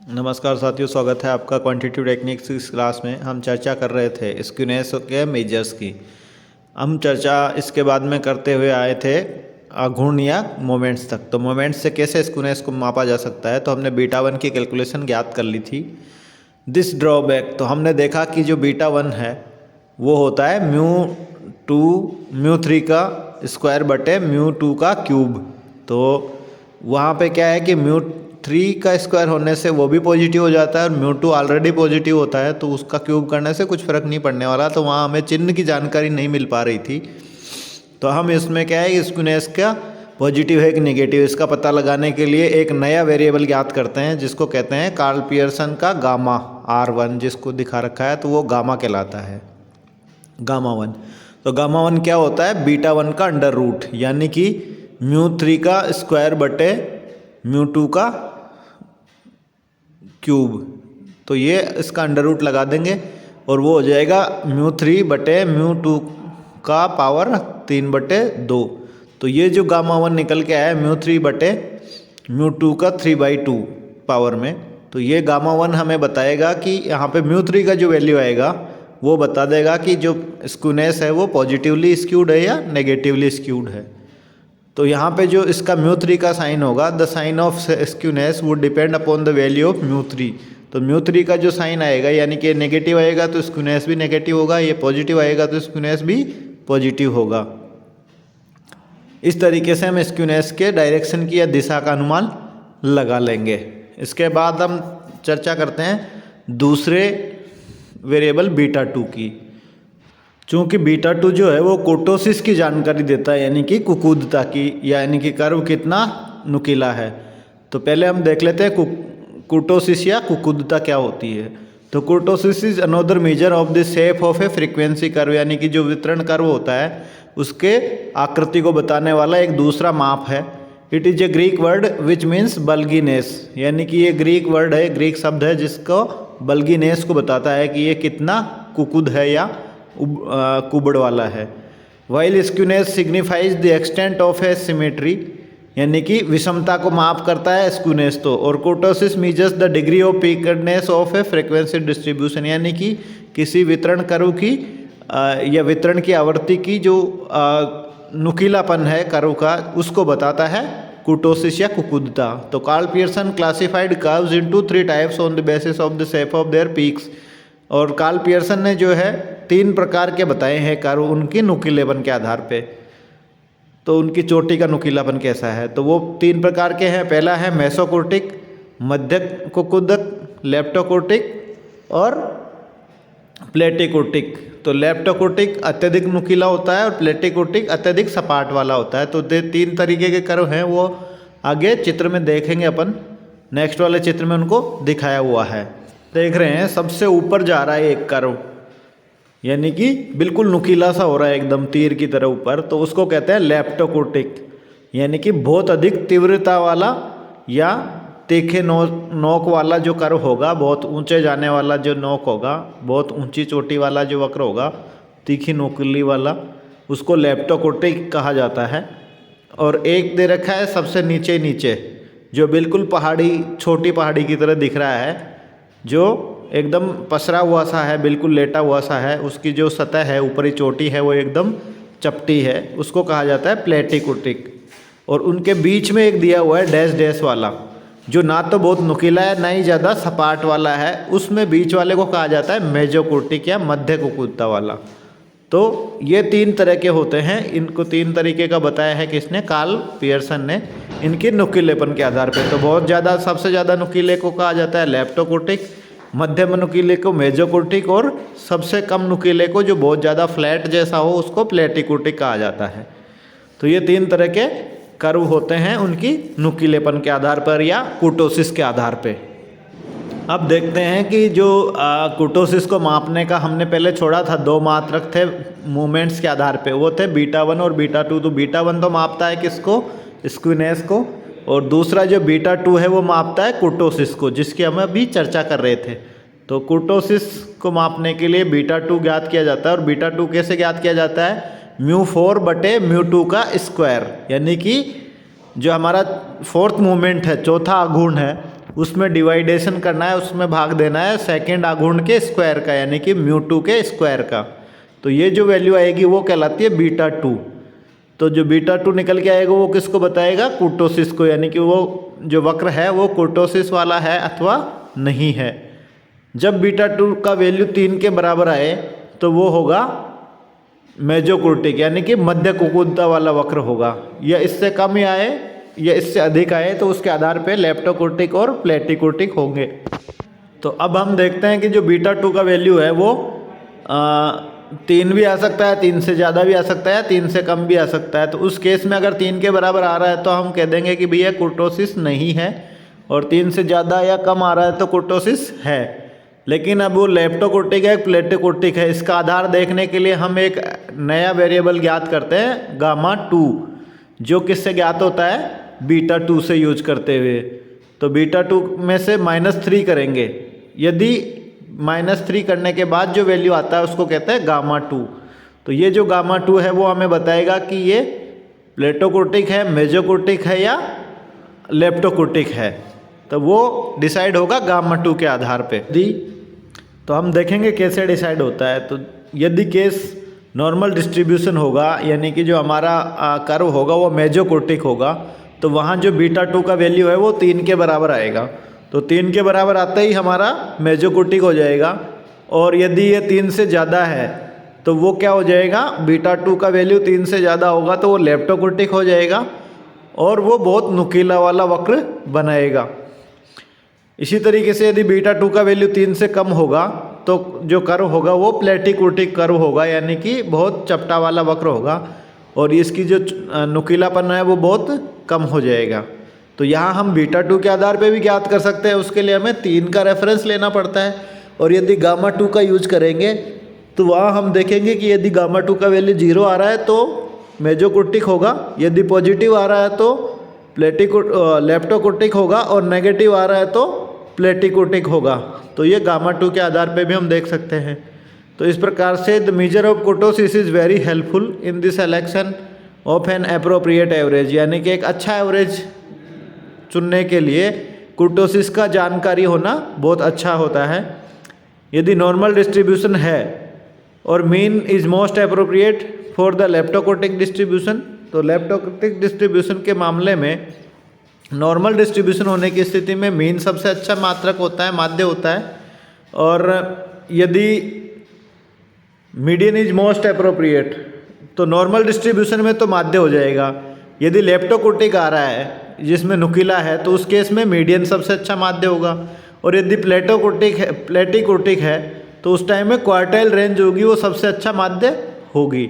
नमस्कार साथियों, स्वागत है आपका क्वांटिटेटिव टेक्निक्स इस क्लास में। हम चर्चा कर रहे थे स्क्यूनेस के मेजर्स की। हम चर्चा इसके बाद में करते हुए आए थे घूर्ण या मोमेंट्स तक। तो मोमेंट्स से कैसे स्क्यूनेस को मापा जा सकता है, तो हमने बीटा वन की कैलकुलेशन ज्ञात कर ली थी। दिस ड्रॉबैक, तो हमने देखा कि जो बीटा वन है वो होता है म्यू थ्री का स्क्वायर बटे म्यू टू का क्यूब। तो वहाँ पे क्या है कि म्यू थ्री का स्क्वायर होने से वो भी पॉजिटिव हो जाता है और म्यू टू ऑलरेडी पॉजिटिव होता है, तो उसका क्यूब करने से कुछ फ़र्क नहीं पड़ने वाला। तो वहाँ हमें चिन्ह की जानकारी नहीं मिल पा रही थी। तो हम इसमें क्या है, स्क्यूनेस का पॉजिटिव है कि नेगेटिव, इसका पता लगाने के लिए एक नया वेरिएबल ज्ञात करते हैं जिसको कहते हैं कार्ल पियर्सन का गामा R1, जिसको दिखा रखा है। तो वो गामा कहलाता है, गामा वन। तो गामा वन क्या होता है, बीटा वन का अंडर रूट, यानी कि म्यू थ्री का स्क्वायर बटे म्यू टू का क्यूब। तो ये इसका अंडर रूट लगा देंगे और वो हो जाएगा म्यू थ्री बटे म्यू टू का पावर 3/2। तो ये जो गामा वन निकल के आया म्यू थ्री बटे म्यू टू का 3/2 पावर में। तो ये गामा वन हमें बताएगा कि यहाँ पे म्यू थ्री का जो वैल्यू आएगा वो बता देगा कि जो स्क्यूनेस है वो पॉजिटिवली स्क्यूड है या नेगेटिवली स्क्यूड है। तो यहाँ पे जो इसका म्यू थ्री का साइन होगा, the sign of skewness would depend upon the value of mu three. तो म्यू थ्री का जो साइन आएगा, यानी कि नेगेटिव आएगा तो स्क्यूनेस भी नेगेटिव होगा, ये पॉजिटिव आएगा तो स्क्यूनेस भी पॉजिटिव होगा। इस तरीके से हम स्क्यूनेस के डायरेक्शन की या दिशा का अनुमान लगा लेंगे। इसके बाद हम चर्चा करते हैं दूसरे वेरिएबल बीटा टू की। चूँकि बीटा टू जो है वो कुर्टोसिस की जानकारी देता है, यानी कि कुकूदता की, यानी कि कर्व कितना नुकीला है। तो पहले हम देख लेते हैं कुर्टोसिस या कुकूदता क्या होती है। तो कुर्टोसिस is another measure of the shape of a frequency curve, यानी कि जो वितरण कर्व होता है उसके आकृति को बताने वाला एक दूसरा माप है। It is a Greek word which means bulginess, यानी कि ये ग्रीक वर्ड है, ग्रीक शब्द है जिसको बल्गीनेस को बताता है कि ये कितना कुकुद है या कुबड़ वाला है। While skewness signifies the extent of A symmetry, यानी कि विषमता को माप करता है स्क्यूनेस। तो और kurtosis measures the degree of peakness of a frequency distribution, यानी कि किसी वितरण कर्व की या वितरण की आवृत्ति की जो नुकीलापन है कर्व का, उसको बताता है कुर्टोसिस या कुकूदता। तो Karl Pearson classified curves into 3 types on the basis of the shape of their peaks. और कार्ल पियर्सन ने जो है 3 प्रकार के बताए हैं कर्व उनकी नुकीलेपन के आधार पे। तो उनकी चोटी का नुकीलापन कैसा है, तो वो 3 प्रकार के हैं। पहला है मेसोकोर्टिक, मध्य कुकुदक, लेप्टोकोर्टिक और प्लेटिकोर्टिक। तो लेप्टोकोर्टिक अत्यधिक नुकीला होता है और प्लेटिकोर्टिक अत्यधिक सपाट वाला होता है। तो 3 तरीके के कर्व हैं, वो आगे चित्र में देखेंगे अपन। नेक्स्ट वाले चित्र में उनको दिखाया हुआ है, देख रहे हैं। सबसे ऊपर जा रहा है एक कर्व, यानी कि बिल्कुल नुकीला सा हो रहा है एकदम तीर की तरह ऊपर, तो उसको कहते हैं लेप्टोकोर्टिक, यानी कि बहुत अधिक तीव्रता वाला या तीखे नोक वाला जो कर्व होगा, बहुत ऊंचे जाने वाला जो नोक होगा, बहुत ऊंची चोटी वाला जो वक्र होगा, तीखी नोकली वाला, उसको लेप्टोकोर्टिक कहा जाता है। और एक दे रखा है सबसे नीचे नीचे, जो बिल्कुल पहाड़ी, छोटी पहाड़ी की तरह दिख रहा है, जो एकदम पसरा हुआ सा है, बिल्कुल लेटा हुआ सा है, उसकी जो सतह है, ऊपरी चोटी है, वो एकदम चपटी है, उसको कहा जाता है प्लेटिकोर्टिक। और उनके बीच में एक दिया हुआ है डैश डैश वाला, जो ना तो बहुत नुकीला है ना ही ज़्यादा सपाट वाला है, उसमें बीच वाले को कहा जाता है मेजोकोर्टिक या मध्य कुकुदता वाला। तो ये 3 तरह के होते हैं। इनको 3 तरीके का बताया है किसने, कार्ल पियर्सन ने, इनके नुकीलेपन के आधार पे। तो बहुत ज़्यादा, सबसे ज़्यादा नुकीले को कहा जाता है लेप्टोकोर्टिक, मध्यम नुकीले को मेजोकोर्टिक और सबसे कम नुकीले को, जो बहुत ज़्यादा फ्लैट जैसा हो, उसको प्लेटिकोर्टिक कहा जाता है। तो ये 3 तरह के कर्व होते हैं उनकी नुकीलेपन के आधार पर या कुर्टोसिस के आधार पे। अब देखते हैं कि जो कुर्टोसिस को मापने का हमने पहले छोड़ा था, 2 मात्रक थे मूवमेंट्स के आधार पे, वो थे बीटा वन और बीटा टू। तो बीटा वन तो मापता है किसको, स्क्यूनेस को, और दूसरा जो बीटा टू है वो मापता है कुर्टोसिस को, जिसकी हम अभी चर्चा कर रहे थे। तो कुर्टोसिस को मापने के लिए बीटा टू ज्ञात किया जाता है। और बीटा टू कैसे ज्ञात किया जाता है, म्यू 4 बटे म्यू टू का स्क्वायर, यानी कि जो हमारा 4th मूवमेंट है, चौथा आघूर्ण है, उसमें डिवाइडेशन करना है, उसमें भाग देना है सेकेंड आघूर्ण के स्क्वायर का, यानी कि μ2 के स्क्वायर का। तो ये जो वैल्यू आएगी वो कहलाती है β2। तो जो β2 निकल के आएगा वो किसको बताएगा? कुर्टोसिस को, यानी कि वो जो वक्र है वो कुर्टोसिस वाला है अथवा नहीं है। जब β2 का वैल्यू 3 के बराबर आए तो वो होगा मेजोकुर्टिक, यानी कि मध्य कुकुदता वाला वक्र होगा। या इससे कम ही आए या इससे अधिक आए तो उसके आधार पे लेप्टोकुर्टिक और प्लेटिकुर्टिक होंगे। तो अब हम देखते हैं कि जो β2 का वैल्यू है वो 3 भी आ सकता है, 3 से ज़्यादा भी आ सकता है, 3 से कम भी आ सकता है। तो उस केस में अगर 3 के बराबर आ रहा है तो हम कह देंगे कि भैया कुर्टोसिस नहीं है, और 3 से ज़्यादा या कम आ रहा है तो कुर्टोसिस है। लेकिन अब वो लेप्टोकुर्टिक है प्लेटिकुर्टिक है, इसका आधार देखने के लिए हम एक नया वेरिएबल ज्ञात करते हैं γ2, जो किससे ज्ञात होता है? β2 से यूज करते हुए। तो β2 में से -3 करेंगे, यदि -3 करने के बाद जो वैल्यू आता है उसको कहते हैं γ2। तो ये जो γ2 है वो हमें बताएगा कि ये प्लेटोकुर्टिक है, मेजोकुर्टिक है या लेप्टोकुर्टिक है। तो वो डिसाइड होगा γ2 के आधार पे। तो हम देखेंगे कैसे डिसाइड होता है। तो यदि केस नॉर्मल डिस्ट्रीब्यूशन होगा, यानी कि जो हमारा कर्व होगा वो मेजोकुर्टिक होगा, तो वहाँ जो β2 का वैल्यू है वो 3 के बराबर आएगा। तो 3 के बराबर आते ही हमारा मेजोकुर्टिक हो जाएगा। और यदि ये 3 से ज़्यादा है तो वो क्या हो जाएगा? β2 का वैल्यू 3 से ज़्यादा होगा तो वो लेप्टोकुर्टिक हो जाएगा और वो बहुत नुकीला वाला वक्र बनाएगा। इसी तरीके से यदि β2 का वैल्यू 3 से कम होगा तो जो कर्व होगा वो प्लेटिकुर्टिक कर्व होगा, यानी कि बहुत चपटा वाला वक्र होगा और इसकी जो नुकीलापन है वो बहुत कम हो जाएगा। तो यहाँ हम β2 के आधार पे भी ज्ञात कर सकते हैं, उसके लिए हमें 3 का रेफरेंस लेना पड़ता है। और यदि γ2 का यूज करेंगे तो वहाँ हम देखेंगे कि यदि γ2 का वैल्यू 0 आ रहा है तो मेजोकुर्टिक होगा, यदि पॉजिटिव आ रहा है तो लेप्टोकुर्टिक होगा, और नेगेटिव आ रहा है तो प्लेटिकुर्टिक होगा। तो ये γ2 के आधार पे भी हम देख सकते हैं। तो इस प्रकार से the measure of कुर्टोसिस is very helpful in the selection of N appropriate average, यानी कि एक अच्छा एवरेज चुनने के लिए कुर्टोसिस का जानकारी होना बहुत अच्छा होता है। यदि नॉर्मल डिस्ट्रीब्यूशन है और mean is most appropriate for the leptokurtic distribution, तो लेप्टोकुर्टिक डिस्ट्रीब्यूशन के मामले में नॉर्मल डिस्ट्रीब्यूशन होने की स्थिति में मीन सबसे अच्छा मात्रक होता है, माध्य होता है। और यदि मीडियन इज मोस्ट एप्रोप्रिएट तो नॉर्मल डिस्ट्रीब्यूशन में तो माध्य हो जाएगा। यदि लेप्टोकुर्टिक आ रहा है जिसमें नुकीला है तो उस केस में मीडियन सबसे अच्छा माध्य होगा। और यदि प्लेटिकुर्टिक है तो उस टाइम में क्वार्टाइल रेंज होगी, वो सबसे अच्छा माध्य होगी।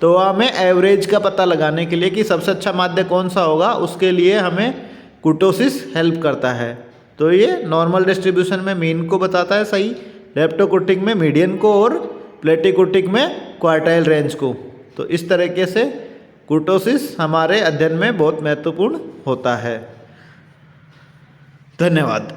तो हमें एवरेज का पता लगाने के लिए कि सबसे अच्छा माध्य कौन सा होगा, उसके लिए हमें कुर्टोसिस हेल्प करता है। तो ये नॉर्मल डिस्ट्रीब्यूशन में मीन को बताता है सही, लेप्टोकुर्टिक में मीडियन को और प्लेटिकुर्टिक में क्वार्टाइल रेंज को। तो इस तरीके से कुर्टोसिस हमारे अध्ययन में बहुत महत्वपूर्ण होता है। धन्यवाद।